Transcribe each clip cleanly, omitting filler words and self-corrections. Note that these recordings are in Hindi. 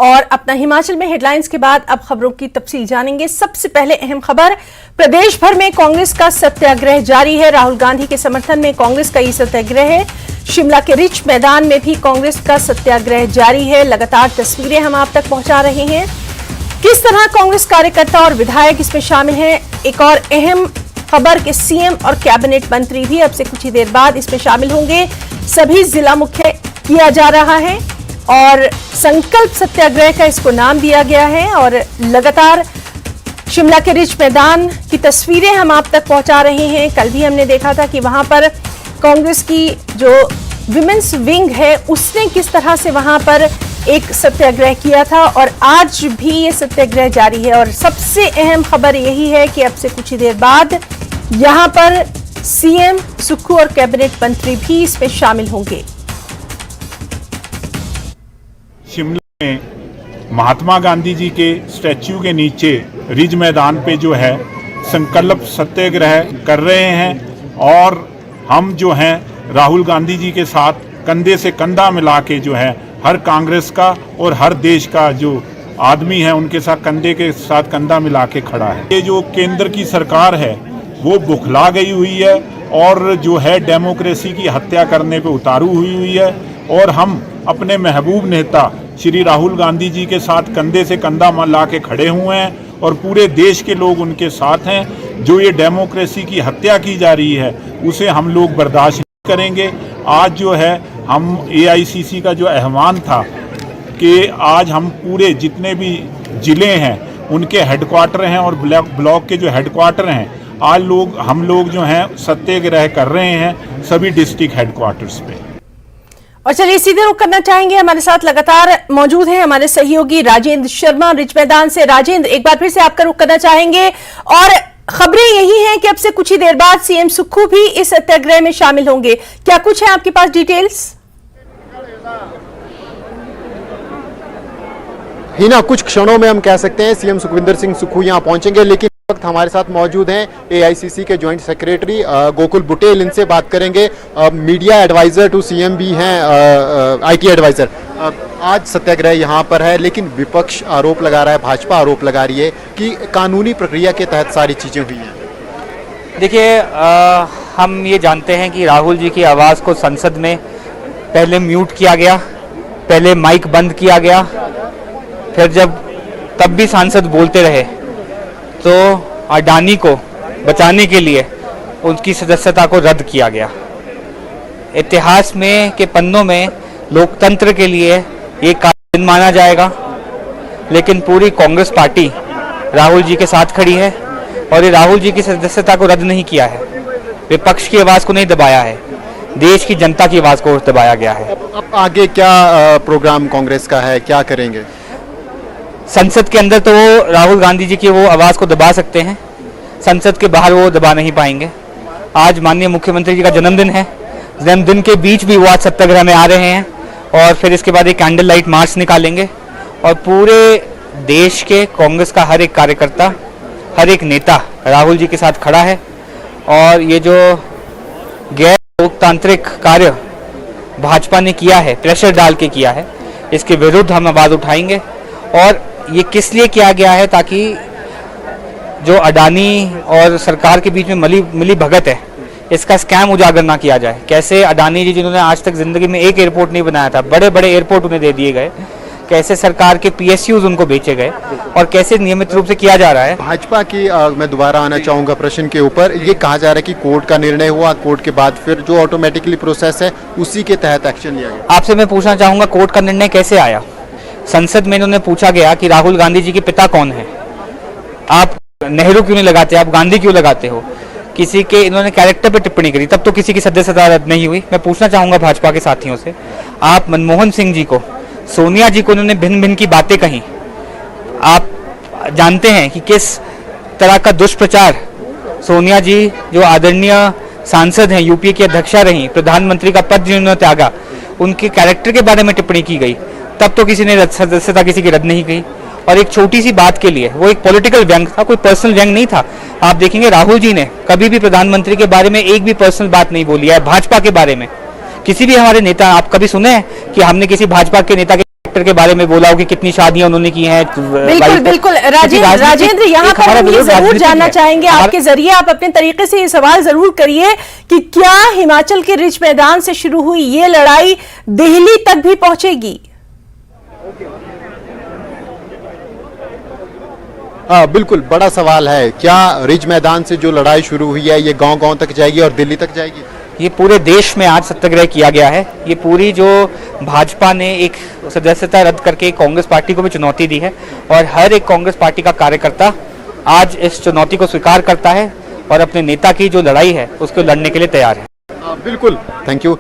और अपना हिमाचल में हेडलाइंस के बाद अब खबरों की तफसील जानेंगे। सबसे पहले अहम खबर, प्रदेश भर में कांग्रेस का सत्याग्रह जारी है। राहुल गांधी के समर्थन में कांग्रेस का ये सत्याग्रह है। शिमला के रिच मैदान में भी कांग्रेस का सत्याग्रह जारी है। लगातार तस्वीरें हम आप तक पहुंचा रहे हैं। किस तरह कांग्रेस कार्यकर्ता और विधायक इसमें शामिल हैं। एक और अहम खबर कि सीएम और कैबिनेट मंत्री भी अब से कुछ ही देर बाद इसमें शामिल होंगे। सभी जिला मुख्य किया जा रहा है और संकल्प सत्याग्रह का इसको नाम दिया गया है। और लगातार शिमला के रिच मैदान की तस्वीरें हम आप तक पहुंचा रहे हैं। कल भी हमने देखा था कि वहां पर कांग्रेस की जो विमेंस विंग है उसने किस तरह से वहां पर एक सत्याग्रह किया था और आज भी ये सत्याग्रह जारी है। और सबसे अहम खबर यही है कि अब से कुछ ही देर बाद यहां पर सीएम सुक्खू और कैबिनेट मंत्री भी इसमें शामिल होंगे। शिमला में महात्मा गांधी जी के स्टैच्यू के नीचे रिज मैदान पे जो है संकल्प सत्याग्रह कर रहे हैं और हम जो हैं राहुल गांधी जी के साथ कंधे से कंधा मिला के जो है हर कांग्रेस का और हर देश का जो आदमी है उनके साथ कंधे के साथ कंधा मिला के खड़ा है। ये जो केंद्र की सरकार है वो बुखला गई हुई है और जो है डेमोक्रेसी की हत्या करने पे उतारू हुई है और हम अपने महबूब नेता श्री राहुल गांधी जी के साथ कंधे से कंधा मिला के खड़े हुए हैं और पूरे देश के लोग उनके साथ हैं। जो ये डेमोक्रेसी की हत्या की जा रही है उसे हम लोग बर्दाश्त नहीं करेंगे। आज जो है हम एआईसीसी का जो आह्वान था कि आज हम पूरे जितने भी ज़िले हैं उनके हेडक्वार्टर हैं और ब्लॉक के जो हेडक्वार्टर हैं आज हम लोग जो हैं सत्याग्रह कर रहे हैं सभी डिस्ट्रिक्ट हेडक्वार्टर्स पे। और चलिए सीधे रुख करना चाहेंगे, हमारे साथ लगातार मौजूद हैं हमारे सहयोगी राजेंद्र शर्मा रिच मैदान से। राजेंद्र, एक बार फिर से आपका रुख करना चाहेंगे और खबरें यही हैं कि अब से कुछ ही देर बाद सीएम सुक्खू भी इस सत्याग्रह में शामिल होंगे। क्या कुछ है आपके पास डिटेल्स? हिना, कुछ क्षणों में हम कह सकते हैं सीएम सुखविंदर सिंह सुक्खू यहां पहुंचेंगे, लेकिन वक्त हमारे साथ मौजूद हैं एआईसीसी के जॉइंट सेक्रेटरी गोकुल बुटेल। इनसे बात करेंगे। मीडिया एडवाइजर टू सीएम भी हैं, आईटी एडवाइजर। आज सत्याग्रह यहाँ पर है, लेकिन विपक्ष आरोप लगा रहा है, भाजपा आरोप लगा रही है कि कानूनी प्रक्रिया के तहत सारी चीज़ें हुई हैं। देखिए, हम ये जानते हैं कि राहुल जी की आवाज़ को संसद में पहले म्यूट किया गया, पहले माइक बंद किया गया, फिर तब भी सांसद बोलते रहे तो अडानी को बचाने के लिए उनकी सदस्यता को रद्द किया गया। इतिहास में के पन्नों में लोकतंत्र के लिए ये काला दिन माना जाएगा, लेकिन पूरी कांग्रेस पार्टी राहुल जी के साथ खड़ी है और ये राहुल जी की सदस्यता को रद्द नहीं किया है, विपक्ष की आवाज़ को नहीं दबाया है, देश की जनता की आवाज़ को दबाया गया है। अब आगे क्या प्रोग्राम कांग्रेस का है, क्या करेंगे? संसद के अंदर तो वो राहुल गांधी जी की वो आवाज़ को दबा सकते हैं, संसद के बाहर वो दबा नहीं पाएंगे। आज माननीय मुख्यमंत्री जी का जन्मदिन है, जन्मदिन के बीच भी वो आज सत्याग्रह में आ रहे हैं और फिर इसके बाद एक कैंडल लाइट मार्च निकालेंगे और पूरे देश के कांग्रेस का हर एक कार्यकर्ता, हर एक नेता राहुल जी के साथ खड़ा है। और ये जो गैर लोकतांत्रिक कार्य भाजपा ने किया है, प्रेशर डाल के किया है, इसके विरुद्ध हम आवाज़ उठाएंगे। और ये किस लिए किया गया है, ताकि जो अडानी और सरकार के बीच में मिली भगत है इसका स्कैम उजागर ना किया जाए। कैसे अडानी जी, जिन्होंने आज तक जिंदगी में एक एयरपोर्ट नहीं बनाया था, बड़े बड़े एयरपोर्ट उन्हें दे दिए गए, कैसे सरकार के पीएसयूज उनको बेचे गए और कैसे नियमित रूप से किया जा रहा है। भाजपा की मैं दोबारा आना चाहूँगा प्रश्न के ऊपर। ये कहा जा रहा है कि कोर्ट का निर्णय हुआ, कोर्ट के बाद फिर जो ऑटोमेटिकली प्रोसेस है उसी के तहत एक्शन लिया गया। आपसे मैं पूछना चाहूँगा, कोर्ट का निर्णय कैसे आया? संसद में इन्होंने पूछा गया कि राहुल गांधी जी के पिता कौन है, आप नेहरू क्यों नहीं लगाते, आप गांधी क्यों लगाते हो? किसी के इन्होंने कैरेक्टर पे टिप्पणी करी, तब तो किसी की सदस्यता रद्द नहीं हुई। मैं पूछना चाहूंगा भाजपा के साथियों से, आप मनमोहन सिंह जी को, सोनिया जी को इन्होंने भिन्न भिन्न की बातें कही, आप जानते हैं कि किस तरह का दुष्प्रचार सोनिया जी जो आदरणीय सांसद हैं, यूपीए की अध्यक्षा रही, प्रधानमंत्री का पद जिन्होंने त्यागा, उनके कैरेक्टर के बारे में टिप्पणी की गई, तब तो किसी ने सदस्यता किसी की रद्द नहीं की। और एक छोटी सी बात के लिए, वो एक पॉलिटिकल व्यंग था, कोई पर्सनल व्यंग नहीं था। आप देखेंगे राहुल जी ने कभी भी प्रधानमंत्री के बारे में एक भी पर्सनल बात नहीं बोली है। भाजपा के बारे में किसी भी हमारे नेता, आप कभी सुने हैं कि हमने किसी भाजपा के नेता के सेक्टर के बारे में बोला हो कि कितनी शादियां उन्होंने की हैं। बिल्कुल बिल्कुल राजेंद्र, यहाँ पर हम ये जरूर जानना चाहेंगे आपके जरिए, आप अपने तरीके से ये सवाल जरूर करिए कि क्या हिमाचल के रिज मैदान से शुरू हुई ये लड़ाई दिल्ली तक भी पहुंचेगी? बिल्कुल बड़ा सवाल है, क्या रिज मैदान से जो लड़ाई शुरू हुई है ये गांव-गांव तक जाएगी और दिल्ली तक जाएगी? ये पूरे देश में आज सत्याग्रह किया गया है। ये पूरी जो भाजपा ने एक सदस्यता रद्द करके कांग्रेस पार्टी को भी चुनौती दी है और हर एक कांग्रेस पार्टी का कार्यकर्ता आज इस चुनौती को स्वीकार करता है और अपने नेता की जो लड़ाई है उसको लड़ने के लिए तैयार है। बिल्कुल, थैंक यू।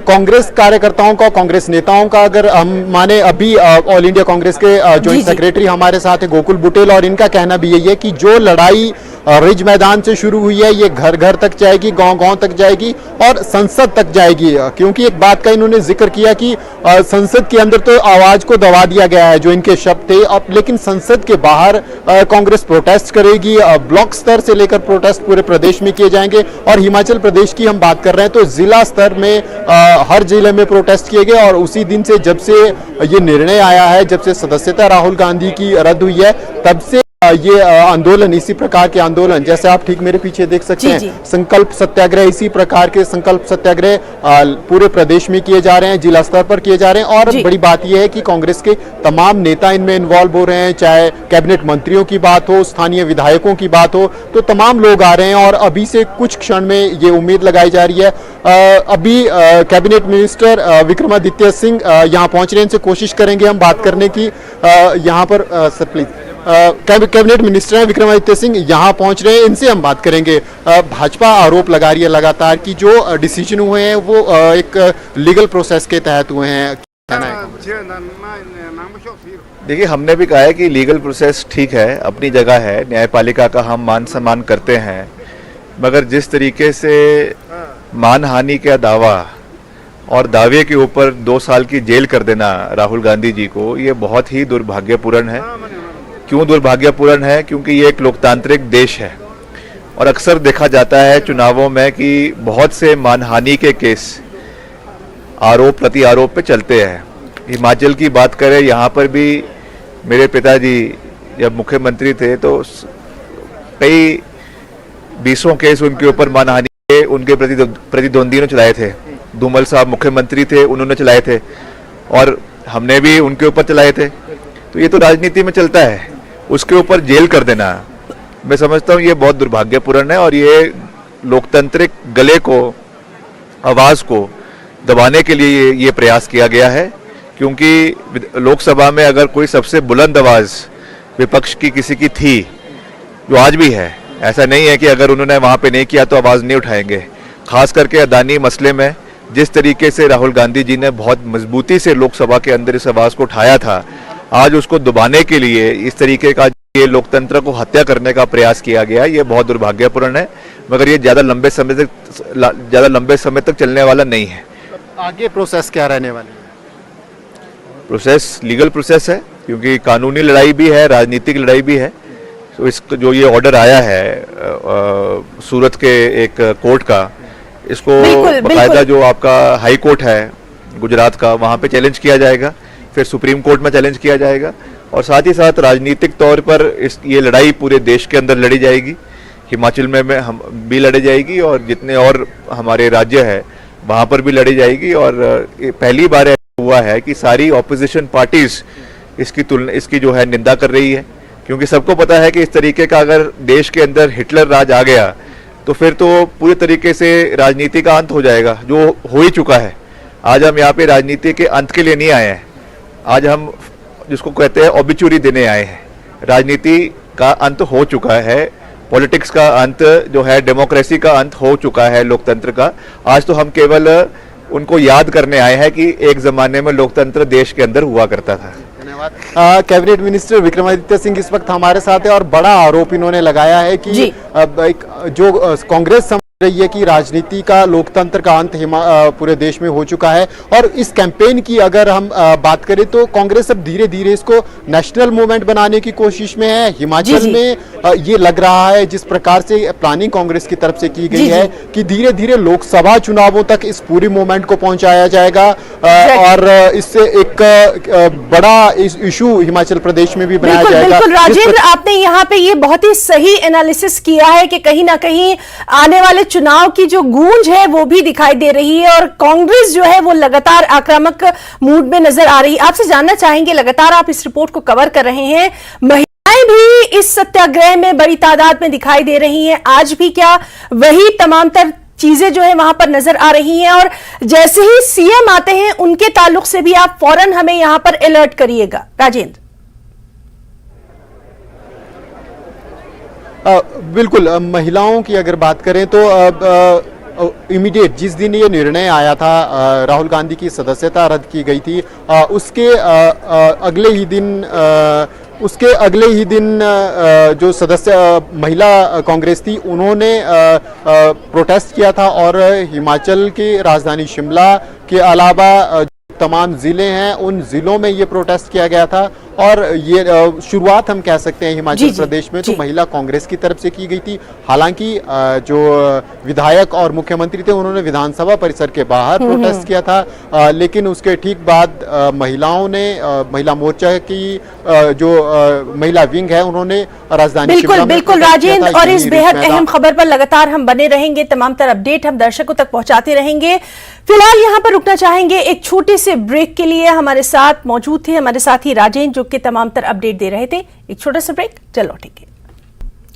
कांग्रेस कार्यकर्ताओं का, कांग्रेस नेताओं का अगर हम माने, अभी ऑल इंडिया कांग्रेस के जॉइंट सेक्रेटरी हमारे साथ है गोकुल बुटेल, और इनका कहना भी यही है कि जो लड़ाई रिज मैदान से शुरू हुई है ये घर घर तक जाएगी, गांव गांव तक जाएगी और संसद तक जाएगी। क्योंकि एक बात का इन्होंने जिक्र किया कि संसद के अंदर तो आवाज को दबा दिया गया है, जो इनके शब्द थे, अब लेकिन संसद के बाहर कांग्रेस प्रोटेस्ट करेगी। ब्लॉक स्तर से लेकर प्रोटेस्ट पूरे प्रदेश में किए जाएंगे और हिमाचल प्रदेश की हम बात कर रहे हैं तो जिला स्तर में हर जिले में प्रोटेस्ट किए गए। और उसी दिन से, जब से ये निर्णय आया है, जब से सदस्यता राहुल गांधी की रद्द हुई है, तब से ये आंदोलन, इसी प्रकार के आंदोलन, जैसे आप ठीक मेरे पीछे देख सकते हैं, संकल्प सत्याग्रह, इसी प्रकार के संकल्प सत्याग्रह पूरे प्रदेश में किए जा रहे हैं, जिला स्तर पर किए जा रहे हैं। और बड़ी बात यह है कि कांग्रेस के तमाम नेता इनमें इन्वॉल्व हो रहे हैं, चाहे कैबिनेट मंत्रियों की बात हो, स्थानीय विधायकों की बात हो, तो तमाम लोग आ रहे हैं। और अभी से कुछ क्षण में ये उम्मीद लगाई जा रही है, अभी कैबिनेट मिनिस्टर विक्रमादित्य सिंह यहाँ पहुंच रहे हैं, इनसे कोशिश करेंगे हम बात करने की। यहाँ पर sir please, cabinet minister Vikramaditya Singh यहाँ पहुंच रहे हैं, इनसे हम बात करेंगे। भाजपा आरोप लगा रही है लगातार कि जो डिसीजन हुए हैं वो एक लीगल प्रोसेस के तहत हुए हैं। देखिए, हमने भी कहा है कि लीगल प्रोसेस ठीक है, अपनी जगह है, न्यायपालिका का हम मान सम्मान करते हैं, मगर जिस तरीके से मानहानि का दावा और दावे के ऊपर 2 साल की जेल कर देना राहुल गांधी जी को, ये बहुत ही दुर्भाग्यपूर्ण है। क्यों दुर्भाग्यपूर्ण है? क्योंकि ये एक लोकतांत्रिक देश है और अक्सर देखा जाता है चुनावों में कि बहुत से मानहानि के केस आरोप प्रति आरोप पे चलते हैं। हिमाचल की बात करें, यहाँ पर भी मेरे पिताजी जब मुख्यमंत्री थे तो कई 20 केस उनके ऊपर मानहानि के उनके प्रतिद्वंदियों ने चलाए थे। धूमल साहब मुख्यमंत्री थे, उन्होंने चलाए थे और हमने भी उनके ऊपर चलाए थे। तो ये तो राजनीति में चलता है, उसके ऊपर जेल कर देना, मैं समझता हूँ ये बहुत दुर्भाग्यपूर्ण है और ये लोकतांत्रिक गले को, आवाज़ को दबाने के लिए ये प्रयास किया गया है। क्योंकि लोकसभा में अगर कोई सबसे बुलंद आवाज़ विपक्ष की किसी की थी, जो आज भी है, ऐसा नहीं है कि अगर उन्होंने वहाँ पे नहीं किया तो आवाज़ नहीं उठाएंगे। खास करके अदानी मसले में जिस तरीके से राहुल गांधी जी ने बहुत मजबूती से लोकसभा के अंदर इस आवाज़ को उठाया था, आज उसको दबाने के लिए इस तरीके का ये लोकतंत्र को हत्या करने का प्रयास किया गया, ये बहुत दुर्भाग्यपूर्ण है। मगर ये ज़्यादा लंबे समय तक चलने वाला नहीं है। आगे प्रोसेस क्या रहने वाली है? प्रोसेस लीगल प्रोसेस है, क्योंकि कानूनी लड़ाई भी है, राजनीतिक लड़ाई भी है। तो इसको जो ये ऑर्डर आया है सूरत के एक कोर्ट का, इसको बाकायदा जो आपका हाई कोर्ट है गुजरात का, वहाँ पे चैलेंज किया जाएगा, फिर सुप्रीम कोर्ट में चैलेंज किया जाएगा और साथ ही साथ राजनीतिक तौर पर ये लड़ाई पूरे देश के अंदर लड़ी जाएगी। हिमाचल में हम भी लड़ी जाएगी और जितने और हमारे राज्य है वहाँ पर भी लड़ी जाएगी। और पहली बार ऐसा हुआ है कि सारी ऑपोजिशन पार्टीज इसकी जो है निंदा कर रही है, क्योंकि सबको पता है कि इस तरीके का अगर देश के अंदर हिटलर राज आ गया तो फिर तो पूरे तरीके से राजनीति का अंत हो जाएगा, जो हो ही चुका है। आज हम यहाँ पे राजनीति के अंत के लिए नहीं आए हैं, आज हम जिसको कहते हैं ऑबिचुरी देने आए हैं। राजनीति का अंत हो चुका है, पॉलिटिक्स का अंत जो है, डेमोक्रेसी का अंत हो चुका है, लोकतंत्र का। आज तो हम केवल उनको याद करने आए हैं कि एक जमाने में लोकतंत्र देश के अंदर हुआ करता था। धन्यवाद। कैबिनेट मिनिस्टर विक्रमादित्य सिंह इस वक्त हमारे साथ है और बड़ा आरोप इन्होंने लगाया है कि जो कांग्रेस रही है कि राजनीति का, लोकतंत्र का अंत पूरे देश में हो चुका है। और इस कैंपेन की अगर हम बात करें तो कांग्रेस अब धीरे धीरे इसको नेशनल मूवमेंट बनाने की कोशिश में है। हिमाचल में ये लग रहा है, जिस प्रकार से प्लानिंग कांग्रेस की तरफ से की गई है, कि धीरे धीरे लोकसभा चुनावों तक इस पूरी मूवमेंट को पहुंचाया जाएगा। और इससे एक बड़ा इशू हिमाचल प्रदेश में भी बनाया बिल्कुल जाएगा। बिल्कुल राजेंद्र, आपने यहाँ पे ये बहुत ही सही एनालिसिस किया है कि कहीं ना कहीं आने वाले चुनाव की जो गूंज है वो भी दिखाई दे रही है और कांग्रेस जो है वो लगातार आक्रामक मूड में नजर आ रही है। आपसे जानना चाहेंगे, लगातार आप इस रिपोर्ट को कवर कर रहे हैं, महिलाएं भी इस सत्याग्रह में बड़ी तादाद में दिखाई दे रही हैं, आज भी क्या वही तमाम तर चीजें जो है वहां पर नजर आ रही हैं? और जैसे ही सीएम आते हैं उनके ताल्लुक से भी आप फौरन हमें यहां पर अलर्ट करिएगा। राजेंद्र। बिल्कुल, महिलाओं की अगर बात करें तो इमीडिएट जिस दिन ये निर्णय आया था, राहुल गांधी की सदस्यता रद्द की गई थी, उसके अगले ही दिन जो सदस्य महिला कांग्रेस थी उन्होंने प्रोटेस्ट किया था और हिमाचल की राजधानी शिमला के अलावा तमाम जिले हैं उन जिलों में ये प्रोटेस्ट किया गया था। और ये शुरुआत हम कह सकते हैं हिमाचल प्रदेश में तो महिला कांग्रेस की तरफ से की गई थी। हालांकि जो विधायक और मुख्यमंत्री थे उन्होंने विधानसभा परिसर के बाहर प्रोटेस्ट किया था, लेकिन उसके ठीक बाद महिलाओं ने, महिला मोर्चा की जो महिला विंग है उन्होंने राजधानी शिमला में बिल्कुल राजेंद्र, और इस बेहद अहम खबर पर लगातार हम बने रहेंगे, तमाम तरह अपडेट हम दर्शकों तक पहुंचाते रहेंगे। फिलहाल यहां पर रुकना चाहेंगे एक छोटे से ब्रेक के लिए। हमारे साथ मौजूद थे हमारे साथी राजेंद्र जो कि तमाम तरह अपडेट दे रहे थे। एक छोटा सा ब्रेक, चलो लौटेंगे।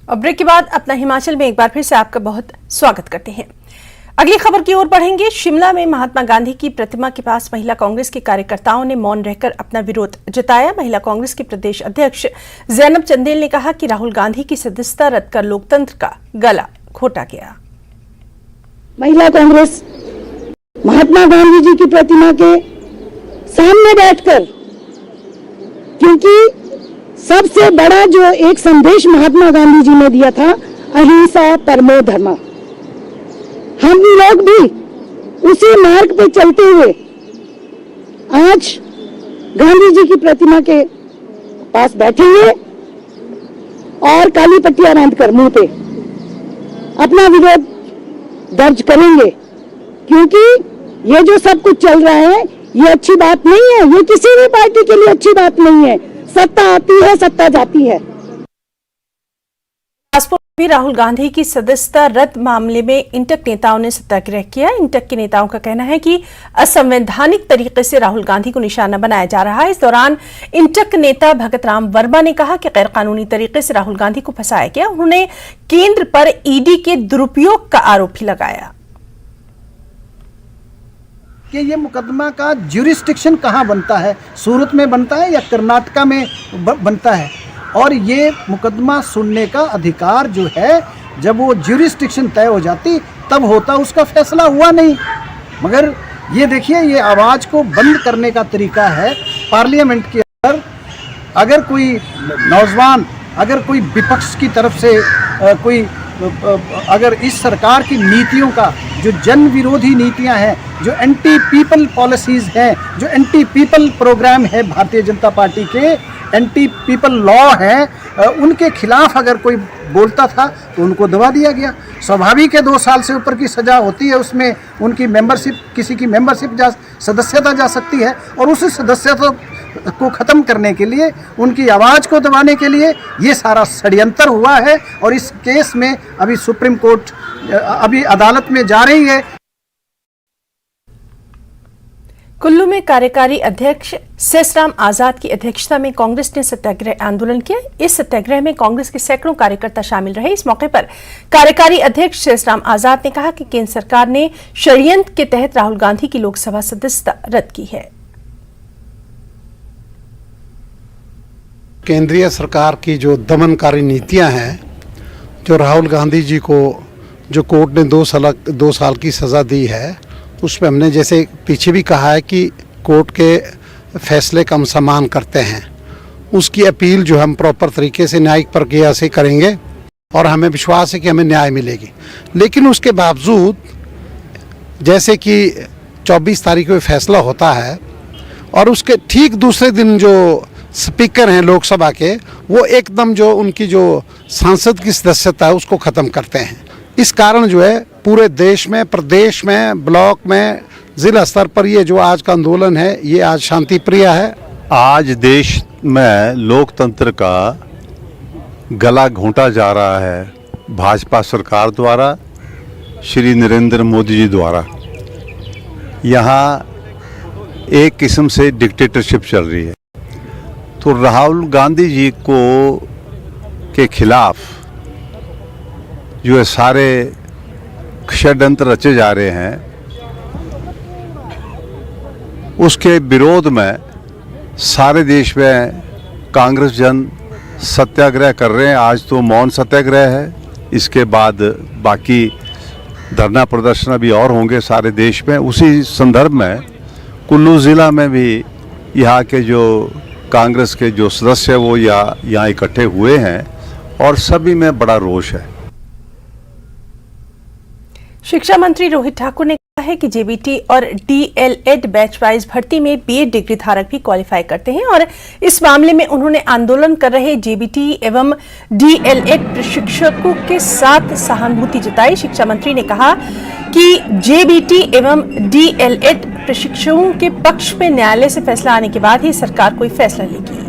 और ब्रेक के बाद अपना हिमाचल में एक बार फिर से आपका बहुत स्वागत करते हैं। अगली खबर की ओर बढ़ेंगे। शिमला में महात्मा गांधी की प्रतिमा के पास महिला कांग्रेस के कार्यकर्ताओं ने मौन रहकर अपना विरोध जताया। महिला कांग्रेस की प्रदेश अध्यक्ष जैनब चंदेल ने कहा कि राहुल गांधी की सदस्यता रद्द कर लोकतंत्र का गला घोटा गया। महिला कांग्रेस महात्मा गांधी जी की प्रतिमा के सामने बैठकर, क्योंकि सबसे बड़ा जो एक संदेश महात्मा गांधी जी ने दिया था, अहिंसा परमो धर्म, हम लोग भी उसी मार्ग पे चलते हुए आज गांधी जी की प्रतिमा के पास बैठेंगे और काली पट्टियां बांधकर मुंह पे अपना विरोध दर्ज करेंगे, क्योंकि ये जो सब कुछ चल रहा है ये अच्छी बात नहीं है। ये किसी भी पार्टी के लिए अच्छी बात नहीं है। सत्ता आती है, सत्ता जाती है। भी राहुल गांधी की सदस्यता रद्द मामले में इंटक नेताओं ने सत्याग्रह किया। इंटक के नेताओं का कहना है कि असंवैधानिक तरीके से राहुल गांधी को निशाना बनाया जा रहा है। इस दौरान इंटक नेता भगत राम वर्मा ने कहा कि गैर कानूनी तरीके से राहुल गांधी को फंसाया गया। उन्होंने केंद्र पर ईडी के दुरुपयोग का आरोप भी लगाया कि ये मुकदमा का ज्यूरिस्डिक्शन कहाँ बनता है, सूरत में बनता है या कर्नाटका में बनता है, और ये मुकदमा सुनने का अधिकार जो है जब वो ज्यूरिस्डिक्शन तय हो जाती तब होता, उसका फैसला हुआ नहीं। मगर ये देखिए, ये आवाज़ को बंद करने का तरीका है पार्लियामेंट के अंदर। अगर कोई नौजवान, अगर कोई विपक्ष की तरफ से कोई अगर इस सरकार की नीतियों का, जो जन विरोधी नीतियां हैं, जो एंटी पीपल पॉलिसीज़ हैं, जो एंटी पीपल प्रोग्राम है भारतीय जनता पार्टी के, एंटी पीपल लॉ हैं, उनके खिलाफ अगर कोई बोलता था तो उनको दबा दिया गया। स्वाभाविक है 2 साल से ऊपर की सज़ा होती है, उसमें उनकी मेंबरशिप, किसी की मेंबरशिप सदस्यता जा सकती है, और उस सदस्यता को ख़त्म करने के लिए, उनकी आवाज़ को दबाने के लिए ये सारा षड्यंत्र हुआ है। और इस केस में अभी सुप्रीम कोर्ट अभी अदालत में जा रही है। कुल्लू में कार्यकारी अध्यक्ष शेषराम आजाद की अध्यक्षता में कांग्रेस ने सत्याग्रह आंदोलन किया। इस सत्याग्रह में कांग्रेस के सैकड़ों कार्यकर्ता शामिल रहे। इस मौके पर कार्यकारी अध्यक्ष शेषराम आजाद ने कहा कि केंद्र सरकार ने षड्यंत्र के तहत राहुल गांधी की लोकसभा सदस्यता रद्द की है। केंद्रीय सरकार की जो दमनकारी नीतियां हैं, जो राहुल गांधी जी को जो कोर्ट ने 2 साल की सज़ा दी है, उस पर हमने जैसे पीछे भी कहा है कि कोर्ट के फैसले का हम सम्मान करते हैं। उसकी अपील जो हम प्रॉपर तरीके से न्यायिक प्रक्रिया से करेंगे और हमें विश्वास है कि हमें न्याय मिलेगी। लेकिन उसके बावजूद जैसे कि 24 तारीख को फैसला होता है और उसके ठीक दूसरे दिन जो स्पीकर हैं लोकसभा के, वो एकदम जो उनकी जो सांसद की सदस्यता है उसको ख़त्म करते हैं। इस कारण जो है पूरे देश में, प्रदेश में, ब्लॉक में, जिला स्तर पर ये जो आज का आंदोलन है ये आज शांति प्रिय है। आज देश में लोकतंत्र का गला घोंटा जा रहा है भाजपा सरकार द्वारा, श्री नरेंद्र मोदी जी द्वारा। यहाँ एक किस्म से डिक्टेटरशिप चल रही है। तो राहुल गांधी जी को के खिलाफ जो है सारे षड्यंत्र रचे जा रहे हैं, उसके विरोध में सारे देश में कांग्रेस जन सत्याग्रह कर रहे हैं। आज तो मौन सत्याग्रह है, इसके बाद बाकी धरना प्रदर्शन भी और होंगे सारे देश में। उसी संदर्भ में कुल्लू ज़िला में भी यहाँ के जो कांग्रेस के जो सदस्य वो यहाँ इकट्ठे हुए हैं और सभी में बड़ा रोष है। शिक्षा मंत्री रोहित ठाकुर ने कहा है कि जेबीटी और डीएलएड बैच वाइज भर्ती में बीएड डिग्री धारक भी क्वालिफाई करते हैं और इस मामले में उन्होंने आंदोलन कर रहे जेबीटी एवं डीएलएड प्रशिक्षकों के साथ सहानुभूति जताई। शिक्षा मंत्री ने कहा कि जेबीटी एवं डीएलएड प्रशिक्षकों के पक्ष में न्यायालय से फैसला आने के बाद ही सरकार कोई फैसला लेगी।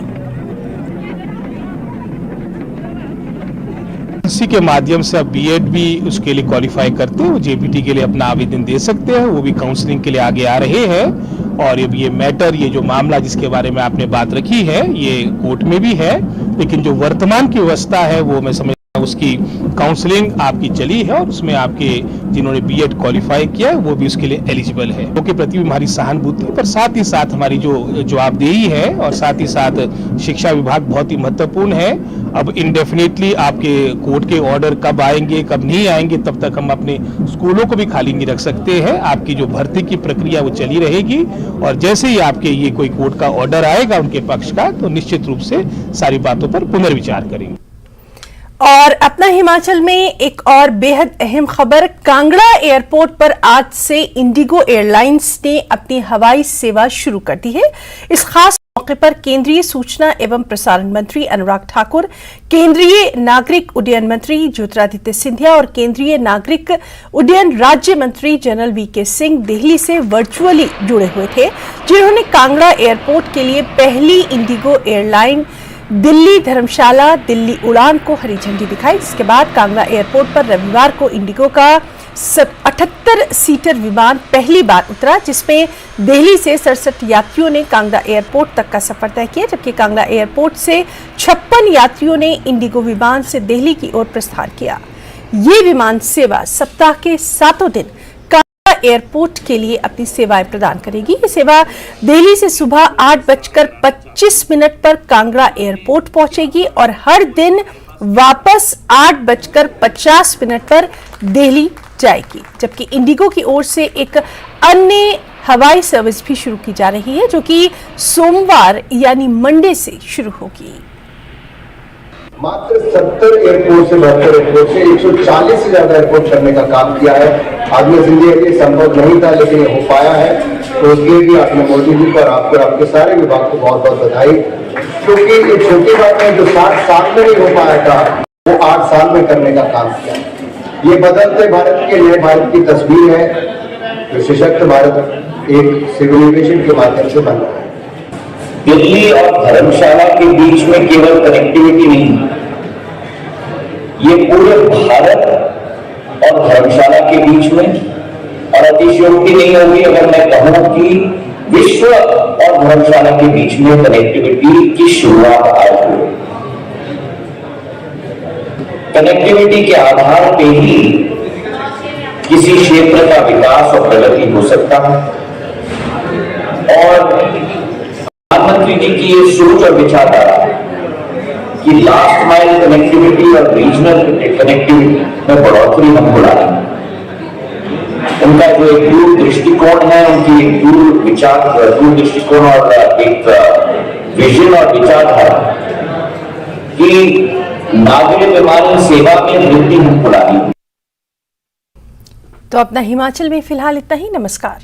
इसी के माध्यम से अब बीएड भी उसके लिए क्वालिफाई करते हैं, वो जेबीटी के लिए अपना आवेदन दे सकते हैं। वो भी काउंसलिंग के लिए आगे आ रहे हैं और ये मैटर, ये जो मामला जिसके बारे में आपने बात रखी है, ये कोर्ट में भी है, लेकिन जो वर्तमान की व्यवस्था है वो मैं समझ उसकी काउंसलिंग आपकी चली है और उसमें आपके जिन्होंने बीएड क्वालिफाई किया है वो भी उसके लिए एलिजिबल है। उनके प्रति भी हमारी सहानुभूति, पर साथ ही साथ हमारी जो जवाबदेही है और साथ ही साथ शिक्षा विभाग बहुत ही महत्वपूर्ण है। अब इंडेफिनेटली आपके कोर्ट के ऑर्डर कब आएंगे कब नहीं आएंगे, तब तक हम अपने स्कूलों को भी खाली नहीं रख सकते हैं। आपकी जो भर्ती की प्रक्रिया वो चली रहेगी और जैसे ही आपके ये कोई कोर्ट का ऑर्डर आएगा उनके पक्ष का, तो निश्चित रूप से सारी बातों पर पुनर्विचार करेंगे। और अपना हिमाचल में एक और बेहद अहम खबर, कांगड़ा एयरपोर्ट पर आज से इंडिगो एयरलाइंस ने अपनी हवाई सेवा शुरू कर दी है। इस खास मौके पर केंद्रीय सूचना एवं प्रसारण मंत्री अनुराग ठाकुर, केंद्रीय नागरिक उड्डयन मंत्री ज्योतिरादित्य सिंधिया और केंद्रीय नागरिक उड्डयन राज्य मंत्री जनरल वीके सिंह दिल्ली से वर्चुअली जुड़े हुए थे, जिन्होंने कांगड़ा एयरपोर्ट के लिए पहली इंडिगो एयरलाइन दिल्ली धर्मशाला दिल्ली उड़ान को हरी झंडी दिखाई। इसके बाद कांगड़ा एयरपोर्ट पर रविवार को इंडिगो का 78 सीटर विमान पहली बार उतरा, जिसमें दिल्ली से 67 यात्रियों ने कांगड़ा एयरपोर्ट तक का सफर तय किया, जबकि कांगड़ा एयरपोर्ट से 56 यात्रियों ने इंडिगो विमान से दिल्ली की ओर प्रस्थान किया। ये विमान सेवा सप्ताह के 7 दिन एयरपोर्ट के लिए अपनी सेवाएं प्रदान करेगी। ये सेवा दिल्ली से सुबह 8:25 पर कांगड़ा एयरपोर्ट पहुंचेगी और हर दिन वापस 8:50 पर दिल्ली जाएगी। जबकि इंडिगो की ओर से एक अन्य हवाई सर्विस भी शुरू की जा रही है, जो कि सोमवार यानी मंडे से शुरू होगी। मात्र 70 एयरपोर्ट से 72 एयरपोर्ट से 140 से ज्यादा एयरपोर्ट करने का काम किया है। आदमी जिंदगी के लिए संभव नहीं था, लेकिन ये हो पाया है, तो उसके लिए भी अपने मोदी जी को और आपको आपके सारे विभाग को बहुत बहुत बधाई, क्योंकि ये छोटी बात है जो 60 साल में नहीं हो पाया था, वो 8 साल में करने का काम किया। ये बदलते भारत के नए भारत की तस्वीर है, जो सशक्त भारत एक सिविलाइजेशन के माध्यम से बन रहा है। दिल्ली और धर्मशाला के बीच में केवल कनेक्टिविटी नहीं, ये पूरे भारत और धर्मशाला के बीच में, और अतिशयोक्ति नहीं होगी अगर मैं कहूं कि विश्व और धर्मशाला के बीच में कनेक्टिविटी की शुरुआत आज हुई। कनेक्टिविटी के आधार पे ही किसी क्षेत्र का विकास और प्रगति हो सकता है। और प्रधानमंत्री जी की ये सोच और विचारधारा कि लास्ट माइल कनेक्टिविटी और रीजनल कनेक्टिविटी में बढ़ोतरी हम बुलाएंगे, उनका जो एक दूर दृष्टिकोण है, उनकी एक दूर दृष्टिकोण और एक विजन और विचारधारा कि नागरिक विमान सेवा में वृद्धि हम बुलाएंगे। तो अपना हिमाचल में फिलहाल इतना ही। नमस्कार।